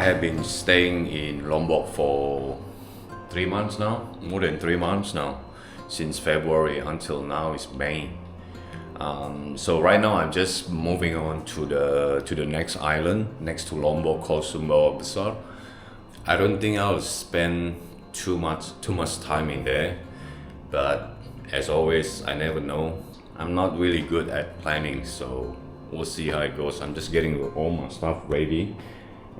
have been staying in Lombok for 3 months now, more than 3 months now, since February until now is May. So right now I'm just moving on to the next island next to Lombok called Sumbawa. I don't think I'll spend too much time in there, but as always, I never know. I'm not really good at planning, so we'll see how it goes. I'm just getting all my stuff ready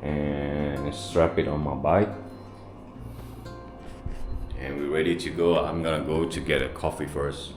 and strap it on my bike, and we're ready to go. I'm gonna go to get a coffee first.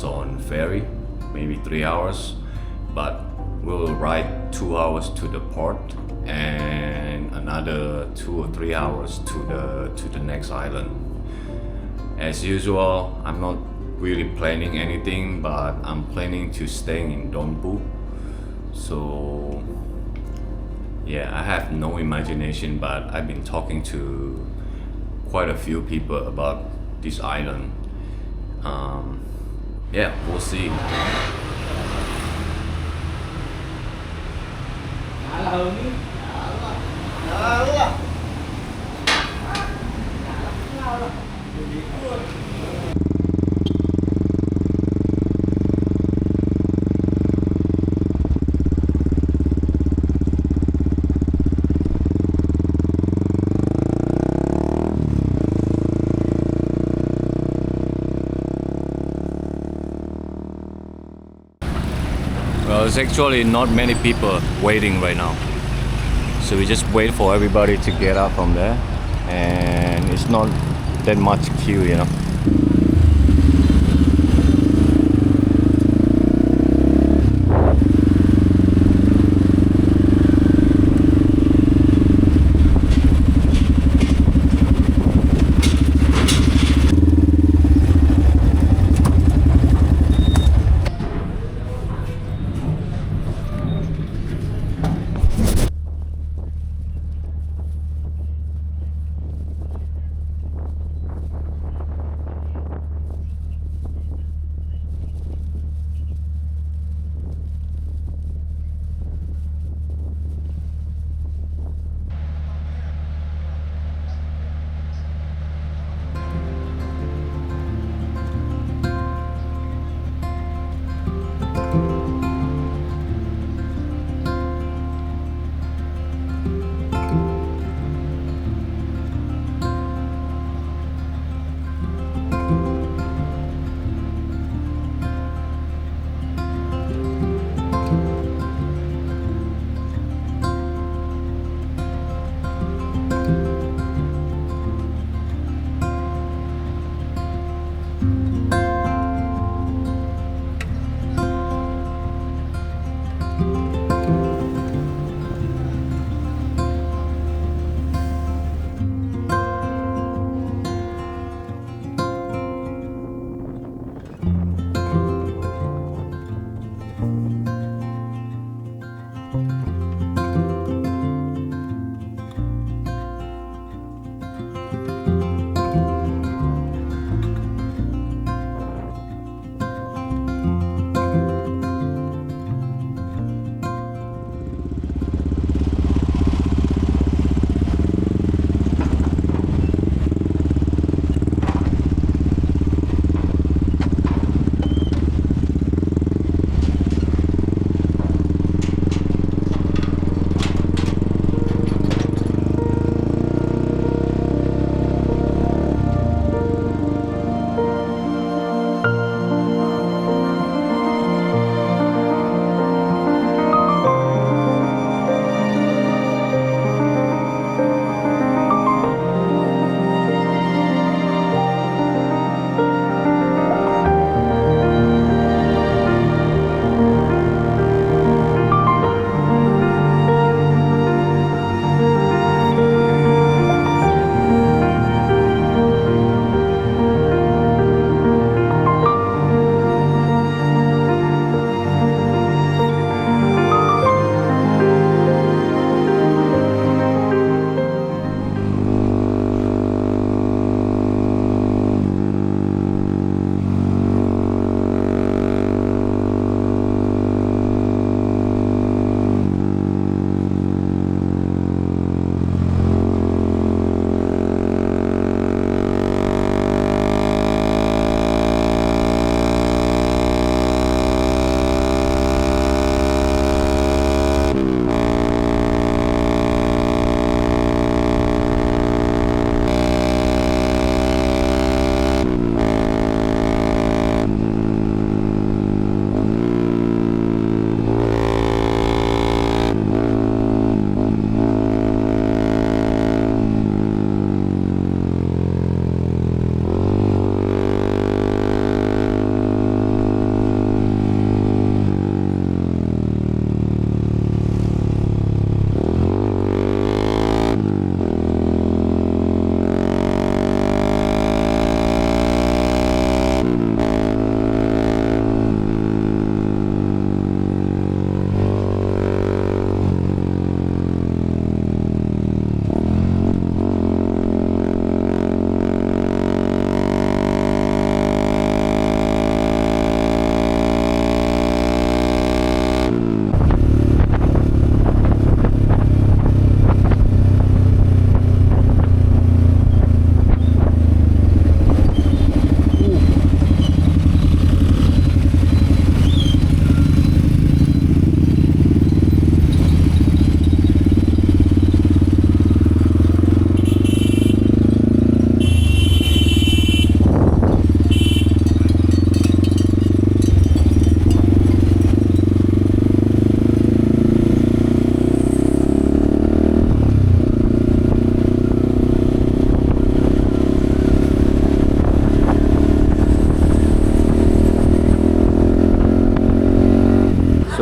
On ferry, maybe 3 hours, but we'll ride 2 hours to the port and another 2 or 3 hours to the next island. As usual, I'm not really planning anything, but I'm planning to stay in Donu. So yeah, I have no imagination, but I've been talking to quite a few people about this island. Yeah, we'll see. Well, there's actually not many people waiting right now, so we just wait for everybody to get up from there, and it's not that much queue, you know.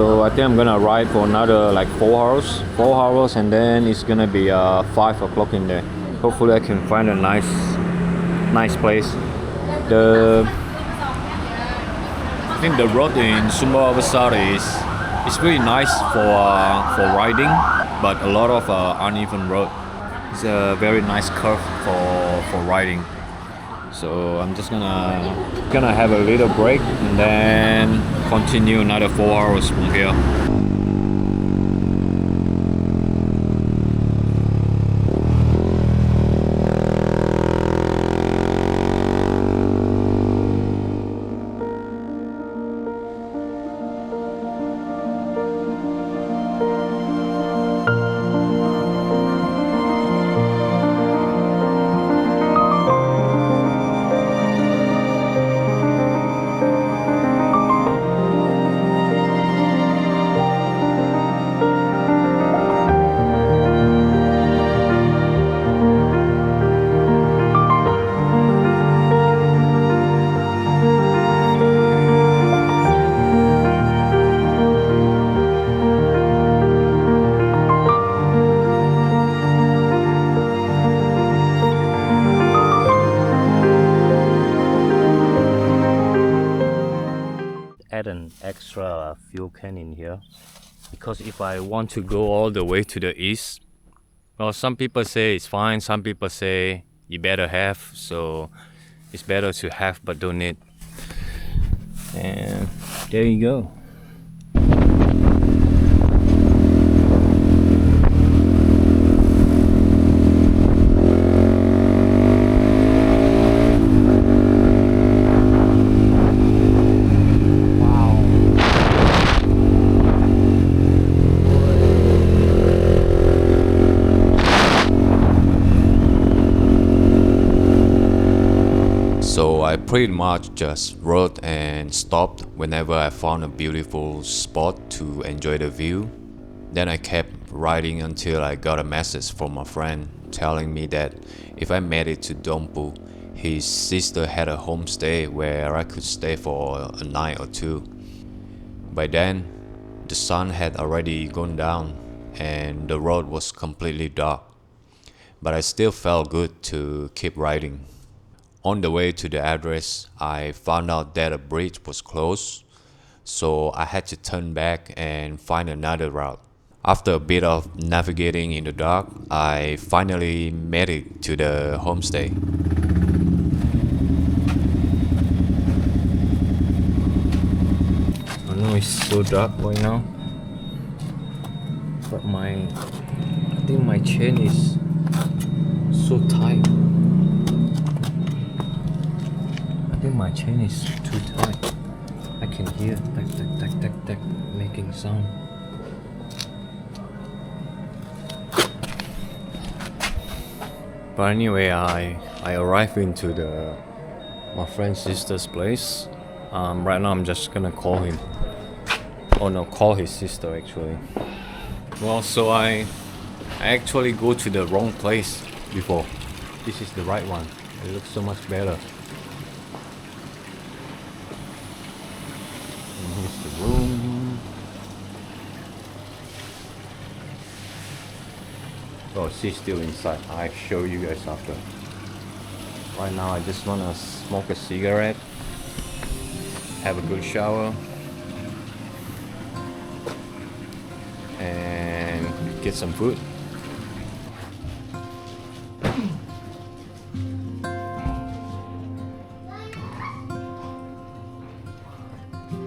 So I think I'm gonna ride for another like 4 hours, and then it's gonna be 5 o'clock in there. Hopefully I can find a nice place. I think the road in Sumbawa is really nice for riding, but a lot of uneven road. It's a very nice curve for riding. So I'm just gonna have a little break and then continue another 4 hours from here. Add an extra fuel can in here, because if I want to go all the way to the east, well, some people say it's fine, some people say you better have, so it's better to have but don't need. And there you go. So I pretty much just rode and stopped whenever I found a beautiful spot to enjoy the view. Then I kept riding until I got a message from a friend telling me that if I made it to Donu, his sister had a homestay where I could stay for a night or two. By then, the sun had already gone down and the road was completely dark, but I still felt good to keep riding. On the way to the address, I found out that a bridge was closed, so I had to turn back and find another route. After a bit of navigating in the dark, I finally made it to the homestay. I know it's so dark right now, but I think my chain is so tight. I think my chain is too tight. I can hear tack tack tack tack tack making sound. But anyway, I arrived into my friend's sister's place. Right now I'm just gonna call him. Oh no, call his sister actually. Well, so I actually go to the wrong place before. This is the right one. It looks so much better. And here's the room. Oh, she's still inside. I'll show you guys after. Right now I just wanna smoke a cigarette, have a good shower, and get some food.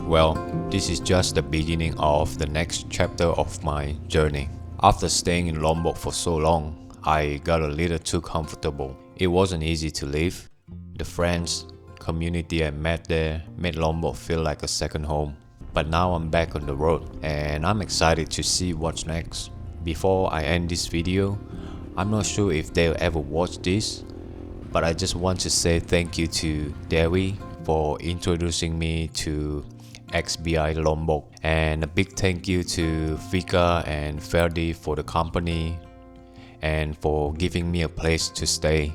Well, this is just the beginning of the next chapter of my journey. After staying in Lombok for so long, I got a little too comfortable. It wasn't easy to live. The friends, community I met there made Lombok feel like a second home. But now I'm back on the road and I'm excited to see what's next. Before I end this video, I'm not sure if they'll ever watch this, but I just want to say thank you to Dewi for introducing me to XBI Lombok, and a big thank you to Vika and Ferry for the company and for giving me a place to stay.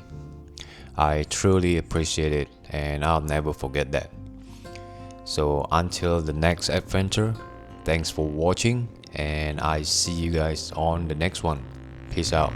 I truly appreciate it and I'll never forget that. So until the next adventure, Thanks for watching, and I see you guys on the next one. Peace out.